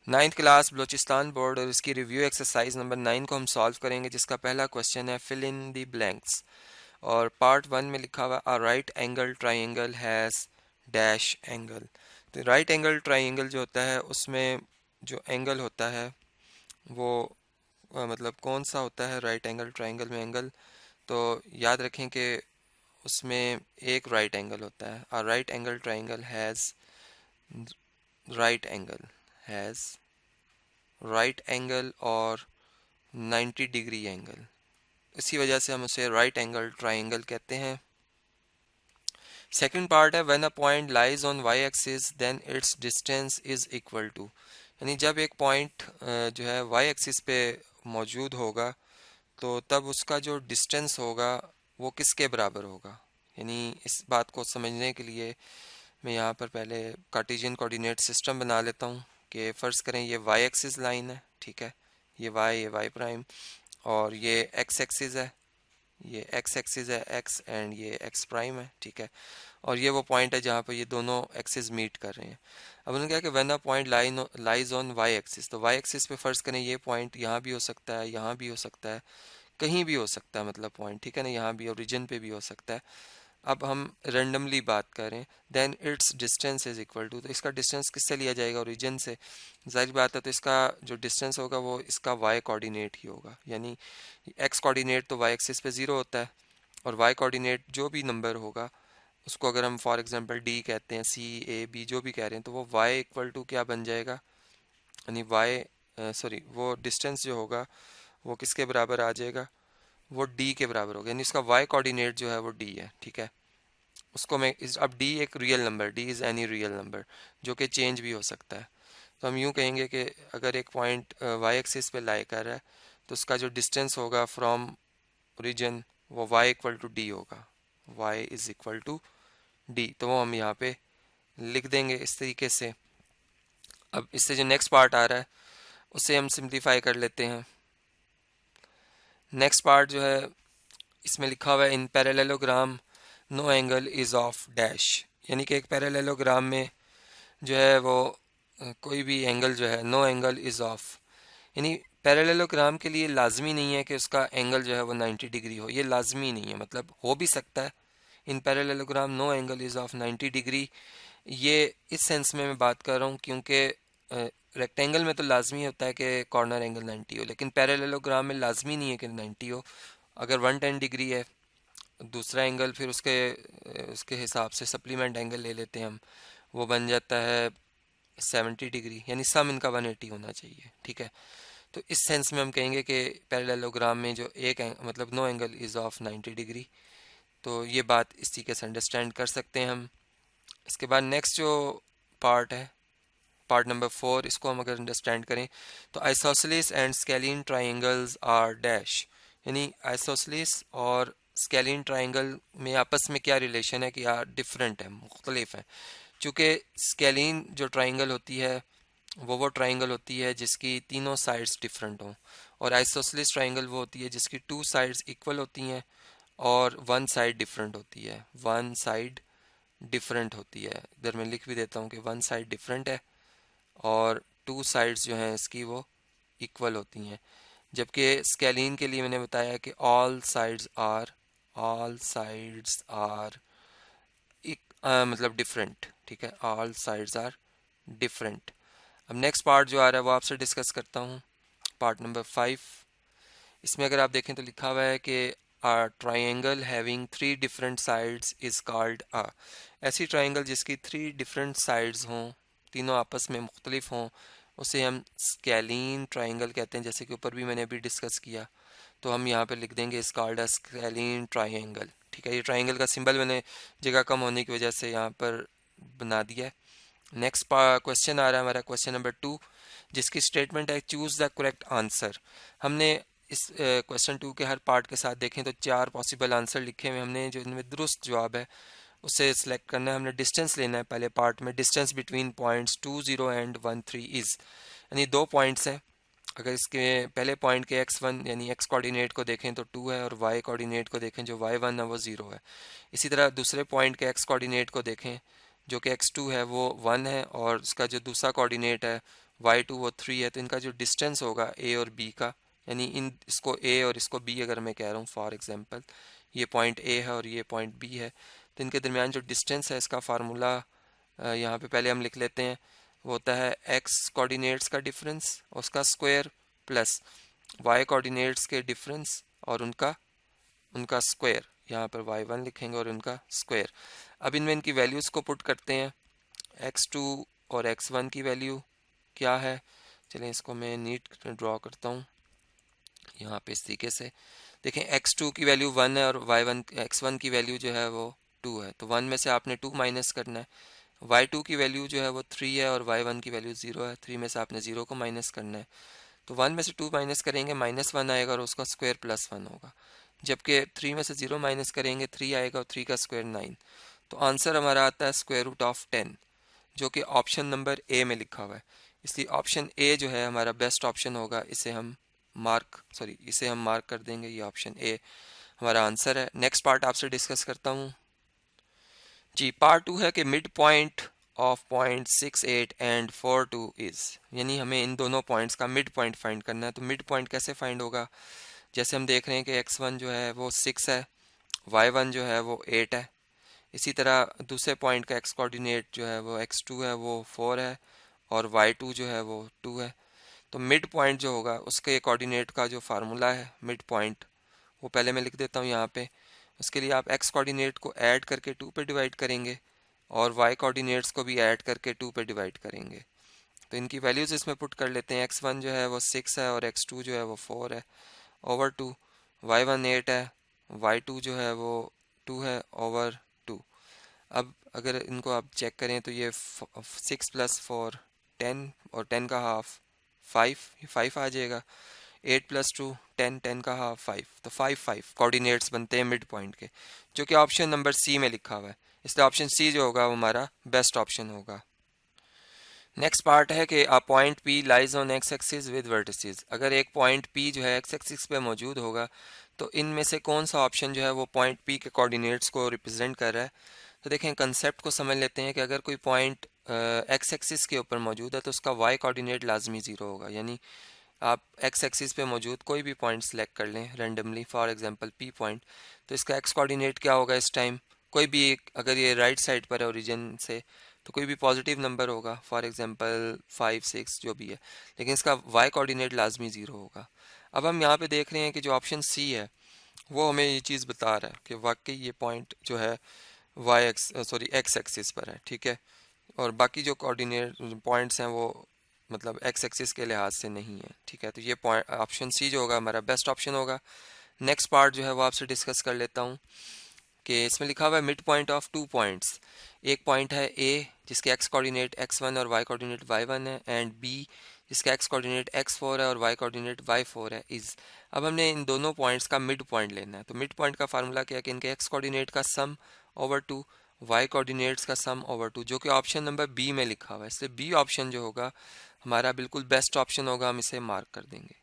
Ninth class Balochistan board और इसकी review exercise number 9 को हम सॉल्व करेंगे, जिसका पहला क्वेश्चन है फिल इन द ब्लैंक्स। और पार्ट 1 में लिखा हुआ a right angle triangle has dash angle. तो राइट एंगल ट्राइंगल जो होता है उसमें जो एंगल होता है वो मतलब कौन सा होता है राइट एंगल ट्राइंगल में एंगल। तो याद रखें कि उसमें एक राइट एंगल होता है। A right angle triangle right angle has right angle और 90 डिग्री एंगल। इसी वजह से हम उसे राइट एंगल ट्राइंगल कहते हैं। सेकंड पार्ट है when a point lies on Y axis then its distance is equal to. यानी जब एक पॉइंट जो है वाई एक्सिस पे मौजूद होगा तो तब उसका जो डिस्टेंस होगा वो किसके बराबर होगा। यानी इस बात को समझने के लिए मैं यहाँ पर पहले कार्टेशियन कोऑर्डिनेट सिस्टम बना लेता हूँ कि फ़र्ज़ करें ये वाई एक्सिस लाइन है, ठीक है, ये वाई प्राइम, और ये एक्स एक्सिस है, ये एक्स एक्सिस है एक्स, एंड ये एक्स प्राइम है, ठीक है। और ये वो पॉइंट है जहाँ पर ये दोनों एक्सिस मीट कर रहे हैं। अब उन्होंने कहा कि when a point lies on Y axis, तो वाई एक्सिस पे फ़र्ज़ करें ये पॉइंट यहाँ भी हो सकता है, यहाँ भी हो सकता है, कहीं भी हो सकता है, मतलब पॉइंट, ठीक है ना, यहाँ भी ओरिजिन पे भी हो सकता है। अब हम रेंडमली बात करें, then its distance is equal to, तो इसका डिस्टेंस किससे लिया जाएगा, ओरिजिन से। जाहिर बात है, तो इसका जो डिस्टेंस होगा वो इसका वाई कोऑर्डिनेट ही होगा। यानी एक्स कोऑर्डिनेट तो वाई एक्सिस पे ज़ीरो होता है, और वाई कोऑर्डिनेट जो भी नंबर होगा उसको अगर हम फॉर एग्जांपल डी कहते हैं, सी ए बी जो भी कह रहे हैं, तो वो वाई इक्वल टू क्या बन जाएगा, यानी वाई सॉरी वो डिस्टेंस जो होगा वो किसके बराबर आ जाएगा, वो डी के बराबर होगा। यानी इसका वाई कोऑर्डिनेट जो है वो डी है, ठीक है। उसको मैं इस अब डी एक real number, D is any real number जो कि चेंज भी हो सकता है। तो हम यूँ कहेंगे कि अगर एक पॉइंट वाई एक्सिस पे लाई कर रहा है तो उसका जो डिस्टेंस होगा फ्रॉम ओरिजिन वो वाई इक्वल टू डी होगा, Y is equal to D. तो वो हम यहाँ पे लिख देंगे इस तरीके से। अब इससे जो नेक्स्ट पार्ट आ रहा है उसे हम सिंप्लीफाई कर लेते हैं। नेक्स्ट पार्ट जो है इसमें लिखा हुआ है in parallelogram no angle is of dash. यानी कि एक पैरेललोग्राम में जो है वो कोई भी एंगल जो है नो एंगल इज़ ऑफ। यानी पैरेललोग्राम के लिए लाजमी नहीं है कि उसका एंगल जो है वो 90 डिग्री हो, ये लाजमी नहीं है, मतलब हो भी सकता है। In parallelogram no angle is of 90 degree, ये इस सेंस में मैं बात कर रहा हूँ क्योंकि रेक्टेंगल में तो लाजमी होता है कि कॉर्नर एंगल 90 हो, लेकिन पैरेललोग्राम में लाजमी नहीं है कि 90 हो। अगर 110 डिग्री है दूसरा एंगल, फिर उसके उसके हिसाब से सप्लीमेंट एंगल ले लेते हैं हम, वो बन जाता है 70 डिग्री, यानी सम इनका 180 होना चाहिए, ठीक है। तो इस सेंस में हम कहेंगे कि पैरेललोग्राम में जो मतलब no angle is of 90 degree. तो ये बात इस तरीके से अंडरस्टैंड कर सकते हैं हम। इसके बाद नेक्स्ट जो पार्ट है, पार्ट नंबर 4, इसको हम अगर अंडरस्टैंड करें तो isosceles and scalene triangles are dash. यानी आइसोसेलेस और स्केलिन ट्राइंगल में आपस में क्या रिलेशन है कि यार डिफरेंट है, मुख्तलिफ है। चूँकि स्केलिन जो ट्राइंगल होती है वो ट्राइंगल होती है जिसकी तीनों साइड्स डिफरेंट हों, और आइसोसेलेस ट्राइंगल वो होती है जिसकी टू साइड्स इक्वल होती हैं और वन साइड डिफरेंट होती है, वन साइड डिफरेंट होती है। इधर मैं लिख भी देता हूँ कि वन साइड डिफरेंट है और टू साइड्स जो हैं इसकी वो इक्वल होती हैं। जबकि स्केलिन के लिए मैंने बताया कि ऑल साइड्स आर मतलब डिफरेंट, ठीक है, ऑल साइड्स आर डिफरेंट। अब नेक्स्ट पार्ट जो आ रहा है वो आपसे डिस्कस करता हूँ, पार्ट नंबर 5। इसमें अगर आप देखें तो लिखा हुआ है कि a triangle having 3 different sides is called a. ऐसी ट्राइंगल जिसकी 3 डिफरेंट साइड्स हों, तीनों आपस में मुख्तलिफ हों, उसे हम स्केलीन ट्राइंगल कहते हैं, जैसे कि ऊपर भी मैंने अभी डिस्कस किया। तो हम यहाँ पे लिख देंगे इस कॉल्ड अ स्केलीन ट्राइंगल, ठीक है। ये ट्राइंगल का सिंबल मैंने जगह कम होने की वजह से यहाँ पर बना दिया है। नेक्स्ट क्वेश्चन आ रहा है हमारा क्वेश्चन नंबर 2, जिसकी स्टेटमेंट है चूज़ द करेक्ट आंसर। हमने इस क्वेश्चन 2 के हर पार्ट के साथ देखें तो 4 पॉसिबल आंसर लिखे हुए, हमने जो इनमें दुरुस्त जवाब है उसे सिलेक्ट करना है। हमने डिस्टेंस लेना है पहले पार्ट में, distance between points 20 and 13 is, यानी 2 पॉइंट्स हैं। अगर इसके पहले पॉइंट के x1 यानी x कोऑर्डिनेट को देखें तो 2 है, और y कोऑर्डिनेट को देखें जो y1 है वो 0 है। इसी तरह दूसरे पॉइंट के x कोऑर्डिनेट को देखें जो कि x2 है वो 1 है, और उसका जो दूसरा कोऑर्डिनेट है y2 वो 3 है, तो इनका जो डिस्टेंस होगा ए और बी का, यानी इन इसको ए और इसको बी अगर मैं कह रहा हूँ फॉर एग्जांपल, ये पॉइंट ए है और ये पॉइंट बी है, तो इनके दरमियान जो डिस्टेंस है इसका फार्मूला यहाँ पे पहले हम लिख लेते हैं। वो होता है एक्स कोऑर्डिनेट्स का डिफरेंस उसका स्क्वायर प्लस वाई कोऑर्डिनेट्स के डिफरेंस और उनका उनका स्क्वायर, यहाँ पर y1 लिखेंगे और उनका स्क्वायर। अब इनमें इनकी वैल्यूज़ को पुट करते हैं। x2 और x1 की वैल्यू क्या है, चलें इसको मैं नीट ड्रॉ करता हूँ यहाँ पे इस तरीके से। देखें x2 की वैल्यू 1 है और y1 x1 की वैल्यू जो है वो 2 है, तो 1 में से आपने 2 माइनस करना है। y2 की वैल्यू जो है वो 3 है और y1 की वैल्यू 0 है, 3 में से आपने 0 को माइनस करना है। तो 1 में से 2 माइनस करेंगे -1 आएगा और उसका स्क्वायर +1 होगा, जबकि 3 में से 0 माइनस करेंगे 3 आएगा और 3 का स्क्वायर 9। तो आंसर हमारा आता है स्क्वायर रूट ऑफ 10, जो कि ऑप्शन नंबर ए में लिखा हुआ है। इसलिए ऑप्शन ए जो है हमारा बेस्ट ऑप्शन होगा, इसे हम मार्क कर देंगे, ये ऑप्शन ए हमारा आंसर है। नेक्स्ट पार्ट आपसे डिस्कस करता हूँ जी। पार्ट 2 है कि mid point of point 6, 8 and 4, 2 is, यानी हमें इन दोनों पॉइंट्स का मिड पॉइंट फाइंड करना है। तो मिड पॉइंट कैसे फाइंड होगा, जैसे हम देख रहे हैं कि x1 जो है वो 6 है, y1 जो है वो 8 है। इसी तरह दूसरे पॉइंट का x कोऑर्डिनेट जो है वो x2 है वो 4 है और y2 जो है वो 2 है। तो मिड पॉइंट जो होगा उसके कोऑर्डिनेट का जो फार्मूला है मिड पॉइंट, वो पहले मैं लिख देता हूँ यहाँ पे। उसके लिए आप x कोऑर्डिनेट को ऐड करके 2 पे डिवाइड करेंगे और y कोऑर्डिनेट्स को भी ऐड करके 2 पे डिवाइड करेंगे। तो इनकी वैल्यूज़ इसमें पुट कर लेते हैं। x1 जो है वो 6 है और x2 जो है वो 4 है ओवर 2, y1 8 है, y2 जो है वो 2 है ओवर 2। अब अगर इनको आप चेक करें तो ये 6 + 4 10 और 10 का हाफ 5, ये 5 आ जाएगा। 8 + 2 10, 10 का हाफ 5, तो 5 5 कोऑर्डिनेट्स बनते हैं मिड पॉइंट के, जो कि ऑप्शन नंबर सी में लिखा हुआ है। इसलिए ऑप्शन सी जो होगा वो हमारा बेस्ट ऑप्शन होगा। नेक्स्ट पार्ट है कि a point P lies on x axis with vertices. अगर एक पॉइंट पी जो है एक्स एक्सिस पे मौजूद होगा तो इनमें से कौन सा ऑप्शन जो है वो पॉइंट पी के कोऑर्डिनेट्स को रिप्रेजेंट कर रहा है। तो देखें कंसेप्ट को समझ लेते हैं कि अगर कोई पॉइंट एक्स एक्सिस के ऊपर मौजूद है तो उसका वाई कोऑर्डिनेट लाजमी 0 होगा। यानी आप एक्स एक्सिस पे मौजूद कोई भी पॉइंट सेलेक्ट कर लें randomly, for example P point, तो इसका एक्स कोऑर्डिनेट क्या होगा इस टाइम, कोई भी एक, अगर ये राइट साइड पर है ओरिजिन से तो कोई भी पॉजिटिव नंबर होगा, फॉर एग्जांपल 5 6 जो भी है, लेकिन इसका वाई कोऑर्डिनेट लाजमी 0 होगा। अब हम यहाँ पे देख रहे हैं कि जो ऑप्शन सी है वो हमें ये चीज़ बता रहा है कि वाकई ये पॉइंट जो है एक्स एक्सिस पर है, ठीक है, और बाकी जो कोऑर्डिनेट पॉइंट्स हैं वो मतलब एक्स एक्सिस के लिहाज से नहीं है, ठीक है। तो ये पॉइंट ऑप्शन सी जो होगा हमारा बेस्ट ऑप्शन होगा। नेक्स्ट पार्ट जो है वो आपसे डिस्कस कर लेता हूँ कि इसमें लिखा हुआ है मिड पॉइंट ऑफ 2 पॉइंट्स। एक पॉइंट है ए जिसके एक्स कोऑर्डिनेट x1 और y कोऑर्डिनेट y1 है, एंड बी जिसका एक्स कोऑर्डिनेट x4 है और y कोऑर्डिनेट y4 है इज। अब हमने इन दोनों पॉइंट्स का मिड पॉइंट लेना है। तो मिड पॉइंट का फार्मूला क्या है कि इनके एक्स कोऑर्डिनेट का सम ओवर 2, y कोऑर्डिनेट्स का सम ओवर 2, जो कि ऑप्शन नंबर बी में लिखा हुआ है। इसलिए बी ऑप्शन जो होगा हमारा बिल्कुल बेस्ट ऑप्शन होगा, हम इसे मार्क कर देंगे।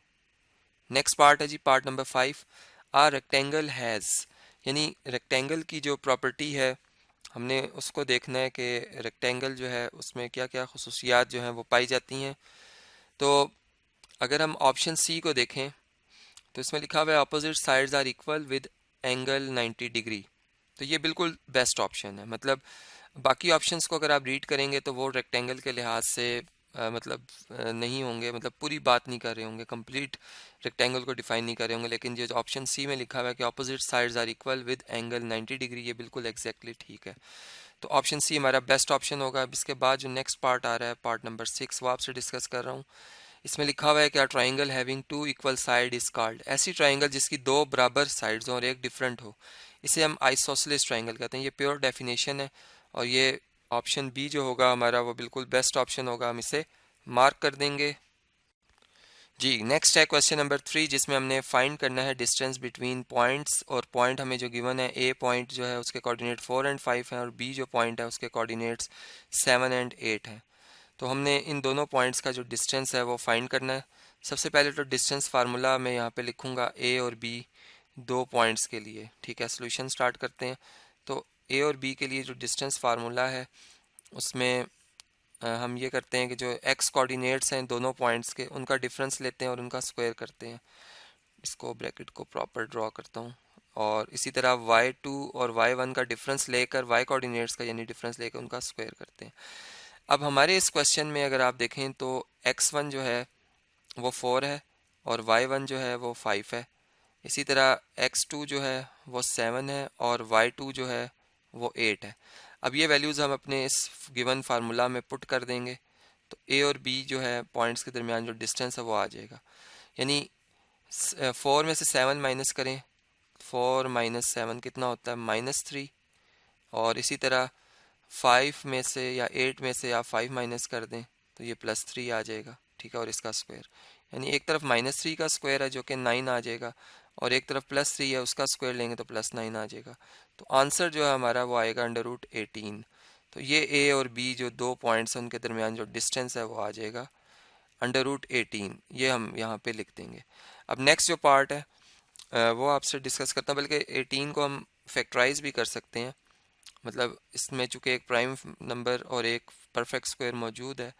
नेक्स्ट पार्ट है जी part number 5। A rectangle has, यानी रेक्टेंगल की जो प्रॉपर्टी है हमने उसको देखना है कि रेक्टेंगल जो है उसमें क्या क्या खसूसियात जो हैं वो पाई जाती हैं। तो अगर हम ऑप्शन सी को देखें तो इसमें लिखा हुआ है opposite sides are equal with angle 90 degree. तो ये बिल्कुल बेस्ट ऑप्शन है। मतलब बाकी ऑप्शंस को अगर आप रीड करेंगे तो वो रेक्टेंगल के लिहाज से नहीं होंगे, मतलब पूरी बात नहीं कर रहे होंगे, कंप्लीट रेक्टेंगल को डिफाइन नहीं कर रहे होंगे, लेकिन जो ऑप्शन सी में लिखा हुआ है कि opposite sides are equal with angle 90 degree, ये बिल्कुल एग्जैक्टली ठीक है। तो ऑप्शन सी हमारा बेस्ट ऑप्शन होगा। अब इसके बाद जो नेक्स्ट पार्ट आ रहा है पार्ट नंबर 6, वो आपसे डिस्कस कर रहा हूँ। इसमें लिखा हुआ है कि triangle having 2 equal side is called, ऐसी ट्राइंगल जिसकी 2 बराबर साइड्स हों और एक डिफरेंट हो, इसे हम आइसोसेलेस ट्राइंगल कहते हैं। ये प्योर डेफिनेशन है और ये ऑप्शन बी जो होगा हमारा वो बिल्कुल बेस्ट ऑप्शन होगा, हम इसे मार्क कर देंगे जी। नेक्स्ट है क्वेश्चन नंबर 3, जिसमें हमने फाइंड करना है डिस्टेंस बिटवीन पॉइंट्स, और पॉइंट हमें जो गिवन है ए पॉइंट जो है उसके कोऑर्डिनेट 4 एंड 5 हैं और बी जो पॉइंट है उसके कोऑर्डिनेट्स 7 एंड 8 हैं। तो हमने इन दोनों पॉइंट्स का जो डिस्टेंस है वो फाइंड करना है। सबसे पहले तो डिस्टेंस फार्मूला मैं यहाँ पे लिखूँगा ए और बी, 2 पॉइंट्स के लिए, ठीक है। सोल्यूशन स्टार्ट करते हैं। तो ए और बी के लिए जो डिस्टेंस फार्मूला है उसमें हम ये करते हैं कि जो एक्स कोऑर्डिनेट्स हैं दोनों पॉइंट्स के, उनका डिफरेंस लेते हैं और उनका स्क्वायर करते हैं। इसको ब्रैकेट को प्रॉपर ड्रॉ करता हूँ। और इसी तरह y2 और y1 का डिफरेंस लेकर, y कोऑर्डिनेट्स का यानी डिफरेंस लेकर उनका स्क्वायर करते हैं। अब हमारे इस क्वेश्चन में अगर आप देखें तो x1 जो है वो 4 है और y1 जो है वो 5 है। इसी तरह x2 जो है वो 7 है और y2 जो है वो 8 है। अब ये वैल्यूज़ हम अपने इस गिवन फार्मूला में पुट कर देंगे तो a और b जो है पॉइंट्स के दरमियान जो डिस्टेंस है वो आ जाएगा। यानी 4 में से 7 माइनस करें, 4 माइनस 7 कितना होता है, -3। और इसी तरह 5 में से या 8 में से आप 5 माइनस कर दें तो ये +3 आ जाएगा, ठीक है। और इसका स्क्वायर, यानी एक तरफ -3 का स्क्वायर है जो कि 9 आ जाएगा और एक तरफ +3 है उसका स्क्वायर लेंगे तो +9 आ जाएगा। तो आंसर जो है हमारा वो आएगा √18। तो ये ए और बी जो दो पॉइंट्स हैं उनके दरमियान जो डिस्टेंस है वो आ जाएगा √18। ये हम यहाँ पे लिख देंगे। अब नेक्स्ट जो पार्ट है वो आपसे डिस्कस करता हूँ, बल्कि 18 को हम फैक्टराइज भी कर सकते हैं। मतलब इसमें चूंकि एक प्राइम नंबर और एक परफेक्ट स्क्वायर मौजूद है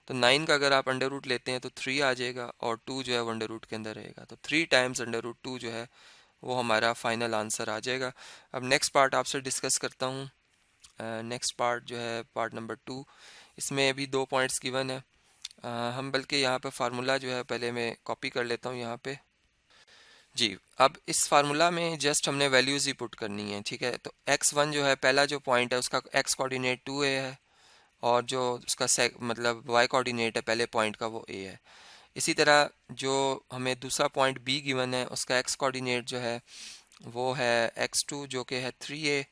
तो 9 का अगर आप अंडर रूट लेते हैं तो 3 आ जाएगा और 2 जो है वो अंडर रूट के अंदर रहेगा, तो 3 टाइम्स √2 जो है वो हमारा फाइनल आंसर आ जाएगा। अब नेक्स्ट पार्ट आपसे डिस्कस करता हूँ। नेक्स्ट पार्ट जो है पार्ट नंबर 2, इसमें अभी दो पॉइंट्स गिवन है। हम बल्कि यहाँ पे फार्मूला जो है पहले मैं कॉपी कर लेता हूँ यहाँ पे। जी, अब इस फार्मूला में जस्ट हमने वैल्यूज़ ही पुट करनी है, ठीक है। तो x1 जो है पहला जो पॉइंट है उसका x कोऑर्डिनेट 2a है और जो उसका मतलब y कोऑर्डिनेट है पहले पॉइंट का वो a है। इसी तरह जो हमें दूसरा पॉइंट b गिवन है उसका x कोऑर्डिनेट जो है वो है x2 जो कि है 3a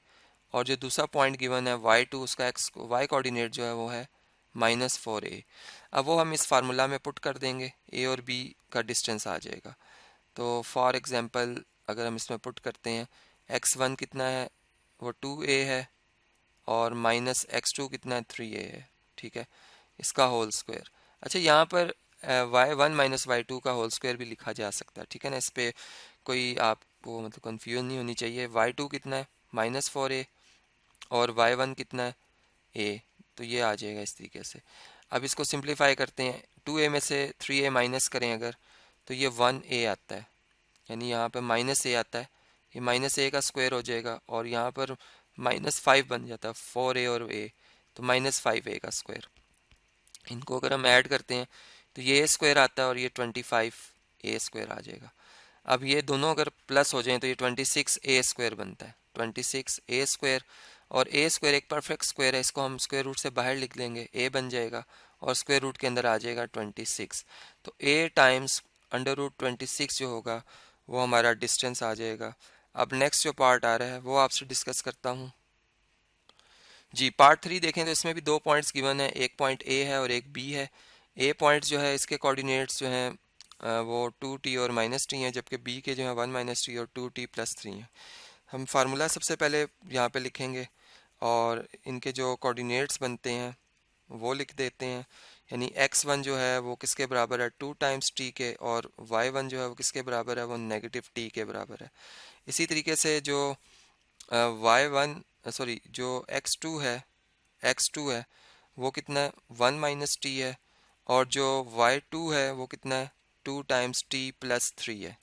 और जो दूसरा पॉइंट गिवन है y2 उसका y कोऑर्डिनेट जो है वो है -4a। अब वो हम इस फार्मूला में पुट कर देंगे, a और b का डिस्टेंस आ जाएगा। तो फॉर एग्ज़ाम्पल अगर हम इसमें पुट करते हैं x1 कितना है वो 2a है और -x2 कितना है 3a है, ठीक है। इसका होल स्क्वायर, अच्छा यहाँ पर y1 -y2 का होल स्क्वायर भी लिखा जा सकता है, ठीक है ना। इस पे कोई आपको मतलब कंफ्यूजन नहीं होनी चाहिए। y2 कितना है -4a और y1 कितना है a, तो ये आ जाएगा इस तरीके से। अब इसको सिंप्लीफाई करते हैं, 2a में से 3a माइनस करें अगर तो ये 1a आता है, यानी यहाँ पे -a आता है, ये -a का स्क्वायर हो जाएगा और यहाँ पर -5 बन जाता है, 4a और a, तो -5a का स्क्वायर। इनको अगर हम ऐड करते हैं तो ये स्क्वायर आता है और ये 25a स्क्वायर आ जाएगा। अब ये दोनों अगर प्लस हो जाएं तो ये 26a स्क्वायर बनता है, 26a स्क्वायर। और a स्क्वायर एक परफेक्ट स्क्वायर है, इसको हम स्क्वायर रूट से बाहर लिख लेंगे, a बन जाएगा और स्क्वायर रूट के अंदर आ जाएगा 26। तो a टाइम्स √26 जो होगा वो हमारा डिस्टेंस आ जाएगा। अब नेक्स्ट जो पार्ट आ रहा है वो आपसे डिस्कस करता हूँ। जी, पार्ट 3 देखें तो इसमें भी दो पॉइंट्स गिवन है, एक पॉइंट ए है और एक बी है। ए पॉइंट जो है इसके कोऑर्डिनेट्स जो हैं वो 2t और -t हैं, जबकि बी के जो है 1 - t और 2t + 3 हैं। हम फार्मूला सबसे पहले यहाँ पे लिखेंगे और इनके जो कोऑर्डिनेट्स बनते हैं वो लिख देते हैं। यानी x1 जो है वो किसके बराबर है 2 टाइम्स t के और y1 जो है वो किसके बराबर है वो -t के बराबर है। इसी तरीके से जो y1 सॉरी जो x2 है वो कितना है 1 - t है और जो y2 है वो कितना है 2 टाइम्स t + 3 है।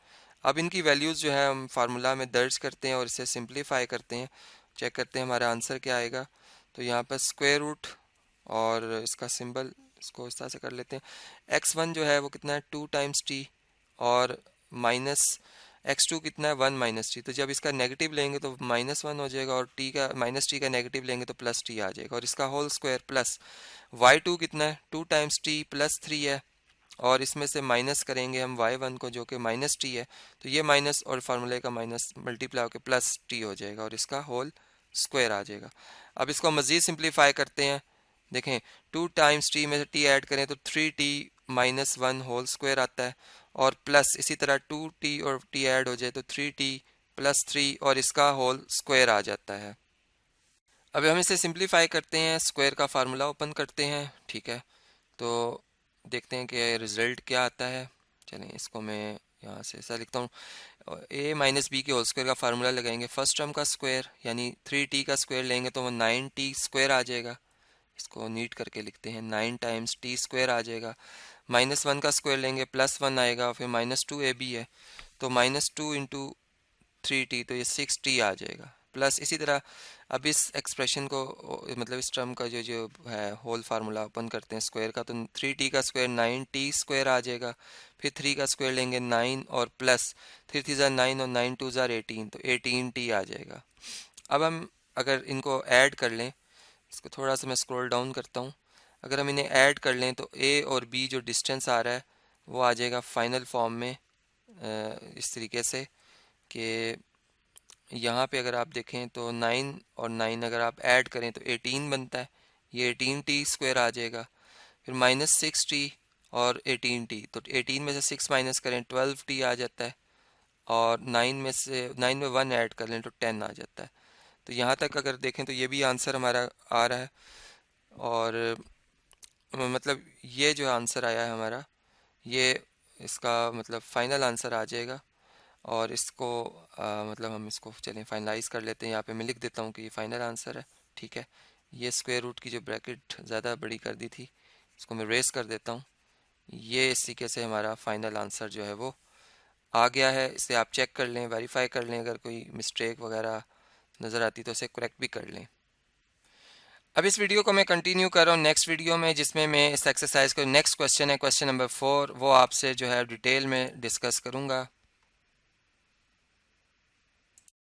अब इनकी वैल्यूज़ जो है हम फार्मूला में दर्ज करते हैं और इसे सिंप्लीफाई करते हैं, चेक करते हैं हमारा आंसर क्या आएगा। तो यहाँ पर स्क्वायर रूट और इसका सिंबल इसको इस तरह से कर लेते हैं। x1 जो है वो कितना है 2 टाइम्स t और -x2 कितना है 1 - t। तो जब इसका नेगेटिव लेंगे तो -1 हो जाएगा और t का नेगेटिव लेंगे तो +t आ जाएगा और इसका होल स्क्वायर प्लस y2 कितना है 2 टाइम्स t + 3 है और इसमें से माइनस करेंगे हम y1 को जो कि -t है, तो ये माइनस और फार्मूले का माइनस मल्टीप्लाई होकर +t हो जाएगा और इसका होल स्क्वायर आ जाएगा। अब इसको मज़ीद सिंप्लीफाई करते हैं, देखें 2 टाइम्स t में से t ऐड करें तो 3t - 1 होल स्क्वायर आता है और प्लस इसी तरह 2t और t ऐड हो जाए तो 3t + 3 और इसका होल स्क्वायर आ जाता है। अब हम इसे सिंप्लीफाई करते हैं, स्क्वायर का फार्मूला ओपन करते हैं, ठीक है। तो देखते हैं कि रिज़ल्ट क्या आता है। चलें इसको मैं यहाँ से ऐसा लिखता हूँ, a - b के होल स्क्वायर का फार्मूला लगाएंगे। फर्स्ट टर्म का स्क्वायर यानी 3t का स्क्वायर लेंगे तो वो 9t स्क्वायर आ जाएगा, इसको नीट करके लिखते हैं, 9 टाइम्स टी स्क्वायर आ जाएगा, -1 का स्क्वायर लेंगे +1 आएगा, फिर -2 ए बी है तो -2 इंटू 3t, तो ये 6t आ जाएगा। प्लस इसी तरह अब इस एक्सप्रेशन को मतलब इस टर्म का जो जो है होल फार्मूला ओपन करते हैं स्क्वायर का, तो 3t का स्क्वायर 9t स्क्वायर आ जाएगा, फिर 3 का स्क्वायर लेंगे 9 और प्लस 3 3 ज़ार 9 और 9 2 ज़ार 18, तो 18t आ जाएगा। अब हम अगर इनको ऐड कर लें, इसको थोड़ा सा मैं स्क्रॉल डाउन करता हूँ, अगर हम इन्हें ऐड कर लें तो a और b जो डिस्टेंस आ रहा है वो आ जाएगा फाइनल फॉर्म में इस तरीके से कि यहाँ पे अगर आप देखें तो 9 और 9 अगर आप ऐड करें तो 18 बनता है, ये 18t स्क्वायर आ जाएगा। फिर -6t और 18t, तो 18 में से 6 माइनस करें 12t आ जाता है, और 9 में 1 ऐड कर लें तो 10 आ जाता है। तो यहाँ तक अगर देखें तो ये भी आंसर हमारा आ रहा है, और मतलब ये जो आंसर आया है हमारा, ये इसका मतलब फाइनल आंसर आ जाएगा। और इसको मतलब हम इसको चलें फाइनलाइज कर लेते हैं, यहाँ पे मैं लिख देता हूँ कि ये फाइनल आंसर है। ठीक है, ये स्क्वायर रूट की जो ब्रैकेट ज़्यादा बड़ी कर दी थी इसको मैं रेस कर देता हूँ। ये इस तरीके से हमारा फाइनल आंसर जो है वो आ गया है। इसे आप चेक कर लें, वेरीफाई कर लें, अगर कोई मिस्टेक वगैरह नज़र आती तो उसे करेक्ट भी कर लें। अब इस वीडियो को मैं कंटिन्यू कर रहा हूँ नेक्स्ट वीडियो में, जिसमें मैं इस एक्सरसाइज को नेक्स्ट क्वेश्चन है क्वेश्चन नंबर 4, वो आपसे जो है डिटेल में डिस्कस करूँगा।